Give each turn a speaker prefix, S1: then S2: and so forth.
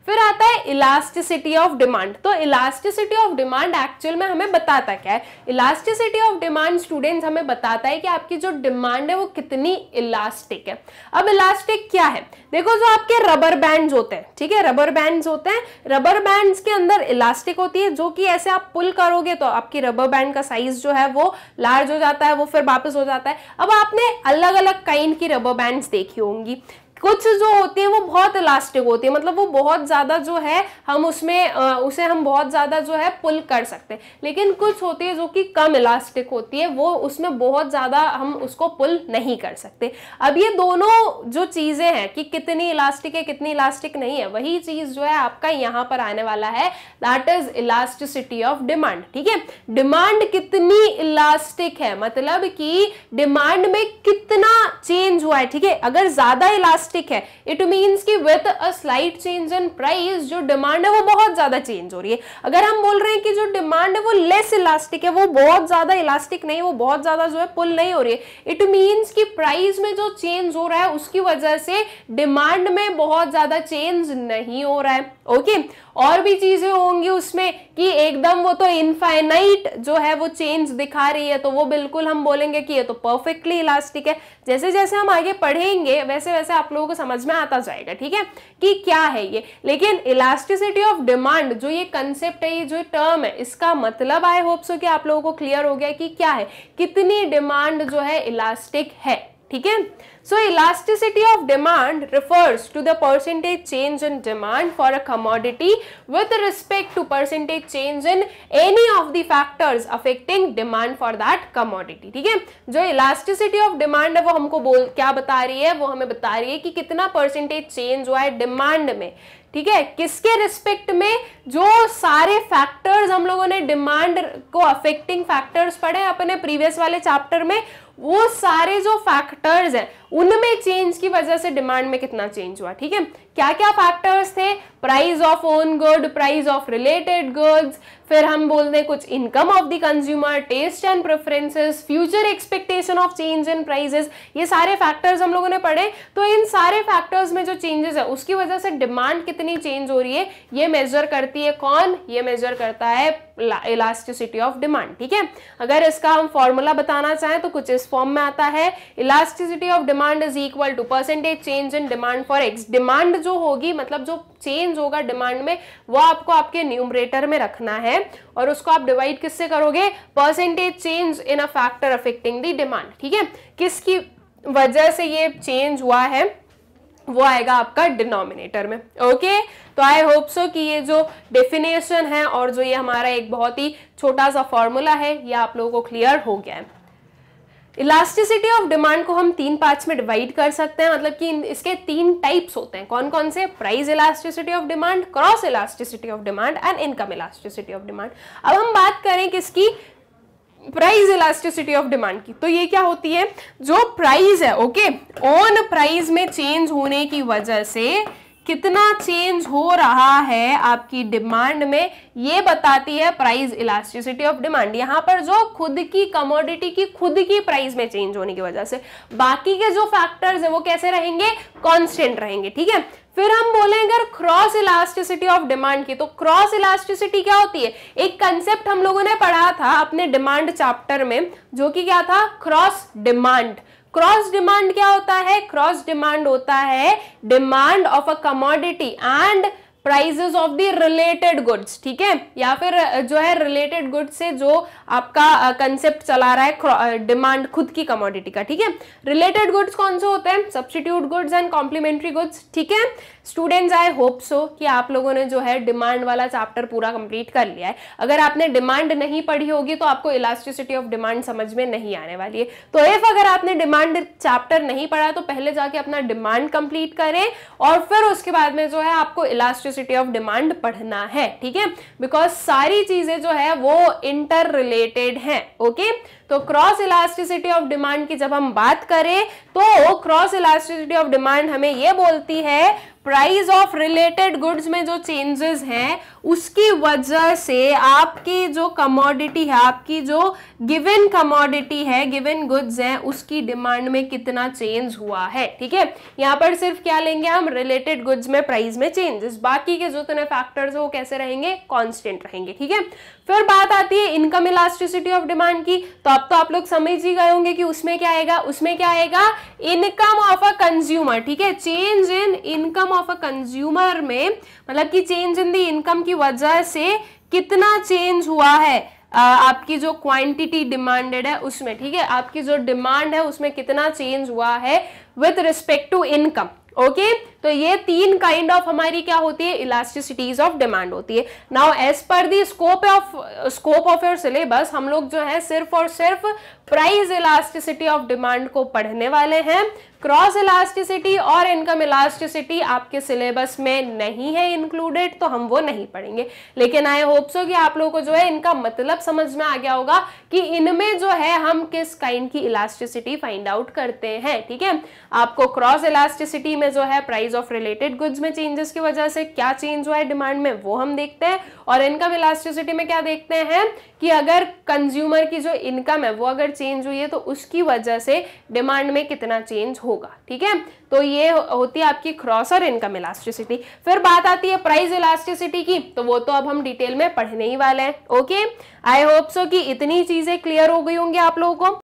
S1: फिर आता है इलास्टिसिटी ऑफ डिमांड। तो इलास्टिसिटी ऑफ डिमांड एक्चुअल में हमें बताता क्या है? इलास्टिसिटी ऑफ डिमांड स्टूडेंट्स हमें बताता है कि आपकी जो डिमांड है वो कितनी इलास्टिक है। अब इलास्टिक क्या है? देखो, जो आपके रबर बैंड्स होते हैं, ठीक है, रबर बैंड्स होते हैं, रबर बैंड्स के अंदर इलास्टिक होती है, जो कि ऐसे आप पुल करोगे तो आपकी रबर बैंड का साइज जो है वो लार्ज हो जाता है, वो फिर वापस हो जाता है। अब आपने अलग अलग काइंड की रबर बैंड्स देखी होंगी। कुछ जो होती है वो बहुत इलास्टिक होती है, मतलब वो बहुत ज्यादा जो है हम उसमें उसे हम बहुत ज्यादा जो है पुल कर सकते हैं, लेकिन कुछ होती है जो कि कम इलास्टिक होती है, वो उसमें बहुत ज्यादा हम उसको पुल नहीं कर सकते। अब ये दोनों जो चीजें हैं कि कितनी इलास्टिक है कितनी इलास्टिक नहीं है, वही चीज जो है आपका यहाँ पर आने वाला है, that is elasticity of demand. ठीक है, डिमांड कितनी इलास्टिक है, मतलब कि डिमांड में कितना चेंज हुआ है। ठीक है, अगर ज्यादा इलास्टिक है, इट मींस कि with a slight change in price जो डिमांड है वो बहुत ज्यादा चेंज हो रही है। अगर हम बोल रहे हैं कि जो डिमांड है वो लेस इलास्टिक है, वो बहुत ज्यादा इलास्टिक नहीं, वो बहुत ज्यादा जो है पुल नहीं हो रही है, इट मींस कि प्राइस में जो चेंज हो रहा है उसकी वजह से डिमांड में बहुत ज्यादा चेंज नहीं हो रहा है। ओके, और भी चीजें होंगी उसमें कि एकदम वो तो इनफाइनाइट जो है वो चेंज दिखा रही है, तो वो बिल्कुल हम बोलेंगे कि ये तो परफेक्टली इलास्टिक है। जैसे जैसे हम आगे पढ़ेंगे वैसे वैसे आप लोगों को समझ में आता जाएगा, ठीक है, कि क्या है ये। लेकिन इलास्टिसिटी ऑफ डिमांड जो ये कंसेप्ट है, ये जो टर्म है, इसका मतलब आई होप सो कि आप लोगों को क्लियर हो गया कि क्या है, कितनी डिमांड जो है इलास्टिक है। ठीक है, so elasticity of demand refers to the percentage change in demand for a commodity with respect to percentage change in any of the factors affecting demand for that commodity। ठीक है, जो elasticity of demand है वो हमको क्या बता रही है, वो हमें बता रही है कि कितना परसेंटेज चेंज हुआ है डिमांड में। ठीक है, किसके रिस्पेक्ट में? जो सारे फैक्टर्स हम लोगों ने डिमांड को अफेक्टिंग फैक्टर्स पढ़े अपने प्रीवियस वाले चैप्टर में, वो सारे जो फैक्टर्स हैं उनमें चेंज की वजह से डिमांड में कितना चेंज हुआ। ठीक है, क्या क्या फैक्टर्स थे? Price of own good, price of related goods, फिर हम बोलते हैं कुछ income of the consumer, taste and preferences, future expectation of change in prices, ये सारे फैक्टर्स हम लोगों ने पढ़े। तो इन सारे फैक्टर्स में जो चेंजेस है उसकी वजह से डिमांड कितनी चेंज हो रही है, ये मेजर करती है कौन? ये मेजर करता है इलास्टिसिटी ऑफ डिमांड। ठीक है, अगर इसका हम फॉर्मूला बताना चाहें तो कुछ इस फॉर्म में आता है, elasticity of demand is equal to percentage change in demand for X. Demand जो होगी, मतलब जो चेंज होगा डिमांड में, वो आपको आपके न्यूमरेटर में रखना है और उसको आप डिवाइड किससे करोगे? Percentage change in a factor affecting the demand. ठीक है, किसकी वजह से ये चेंज हुआ है वो आएगा आपका डिनोमिनेटर में। ओके, तो आई होप सो कि ये जो डेफिनेशन है और जो ये हमारा एक बहुत ही छोटा सा फॉर्मूला है, ये आप लोगों को क्लियर हो गया है। इलास्टिसिटी ऑफ डिमांड को हम 3 पार्ट्स में डिवाइड कर सकते हैं, मतलब कि इसके 3 टाइप्स होते हैं। कौन कौन से? Price elasticity of demand, cross elasticity of demand and income elasticity of demand. अब हम बात करें किसकी? प्राइस इलास्टिसिटी ऑफ डिमांड की। तो ये क्या होती है? जो प्राइस है, ओके, ऑन प्राइस में चेंज होने की वजह से कितना चेंज हो रहा है आपकी डिमांड में, ये बताती है प्राइस इलास्टिसिटी ऑफ डिमांड। यहाँ पर जो खुद की कमोडिटी की खुद की प्राइस में चेंज होने की वजह से, बाकी के जो फैक्टर्स है वो कैसे रहेंगे? कांस्टेंट रहेंगे। ठीक है, फिर हम बोलेंगे अगर क्रॉस इलास्टिसिटी ऑफ डिमांड की, तो क्रॉस इलास्टिसिटी क्या होती है? एक कंसेप्ट हम लोगों ने पढ़ा था अपने डिमांड चैप्टर में, जो कि क्या था? Cross demand. क्रॉस डिमांड क्या होता है? क्रॉस डिमांड होता है demand of a commodity and prices of the related goods. ठीक है, या फिर जो है रिलेटेड गुड्स से जो आपका कंसेप्ट चला रहा है डिमांड खुद की कमोडिटी का। ठीक है, रिलेटेड गुड्स कौन से होते हैं? Substitute goods and complementary goods. ठीक है स्टूडेंट्स, आई होप सो कि आप लोगों ने जो है डिमांड वाला चैप्टर पूरा कंप्लीट कर लिया है। अगर आपने डिमांड नहीं पढ़ी होगी तो आपको इलास्टिसिटी ऑफ डिमांड समझ में नहीं आने वाली है। तो अगर आपने डिमांड चैप्टर नहीं पढ़ा तो पहले जाके अपना डिमांड कंप्लीट करें और फिर उसके बाद में जो है आपको इलास्टिसिटी ऑफ डिमांड पढ़ना है। ठीक है, बिकॉज सारी चीजें जो है वो इंटर रिलेटेड हैं। ओके, तो क्रॉस इलास्टिसिटी ऑफ डिमांड की जब हम बात करें तो क्रॉस इलास्टिसिटी ऑफ डिमांड हमें ये बोलती है प्राइस ऑफ रिलेटेड गुड्स में जो चेंजेस हैं उसकी वजह से आपकी जो कमोडिटी है, आपकी जो गिवन कमोडिटी है, गिवन गुड्स हैं, उसकी डिमांड में कितना चेंज हुआ है। ठीक है, यहाँ पर सिर्फ क्या लेंगे हम, रिलेटेड गुड्स में प्राइस में चेंजेस, बाकी के जो इतने फैक्टर्स है वो कैसे रहेंगे, कांस्टेंट रहेंगे। ठीक है, फिर बात आती है इनकम इलास्टिसिटी ऑफ डिमांड की। तो अब तो आप लोग समझ ही गए होंगे कि उसमें क्या आएगा, उसमें क्या आएगा, इनकम ऑफ अ कंज्यूमर। ठीक है, change in income of a consumer में मतलब कि चेंज इन द इनकम की वजह से कितना चेंज हुआ है आपकी जो क्वांटिटी डिमांडेड है उसमें। ठीक है, आपकी जो डिमांड है उसमें कितना चेंज हुआ है with respect to income. Okay, तो ये तीन काइंड ऑफ हमारी क्या होती है, इलास्टिसिटीज ऑफ डिमांड होती है। Now as per the scope of your syllabus हम लोग जो है सिर्फ और सिर्फ प्राइस इलास्टिसिटी ऑफ डिमांड को पढ़ने वाले हैं। क्रॉस इलास्टिसिटी और इनकम इलास्टिसिटी आपके सिलेबस में नहीं है इंक्लूडेड, तो हम वो नहीं पढ़ेंगे। लेकिन आई होप सो कि आप लोगों को जो है इनका मतलब समझ में आ गया होगा कि इनमें जो है हम किस काइंड की इलास्टिसिटी फाइंड आउट करते हैं। ठीक है, आपको क्रॉस इलास्टिसिटी में जो है प्राइस ऑफ रिलेटेड गुड्स में चेंजेस की वजह से क्या चेंज हुआ है डिमांड में वो हम देखते हैं, और इनकम इलास्टिसिटी में क्या देखते हैं कि अगर कंज्यूमर की जो इनकम है वो अगर चेंज हुई है तो उसकी वजह से डिमांड में कितना चेंज होगा। ठीक है, तो ये होती है आपकी क्रॉस और इनकम इलास्टिसिटी। फिर बात आती है प्राइस इलास्टिसिटी की, तो वो तो अब हम डिटेल में पढ़ने ही वाले हैं। ओके, आई होप सो कि इतनी चीजें क्लियर हो गई होंगी आप लोगों को।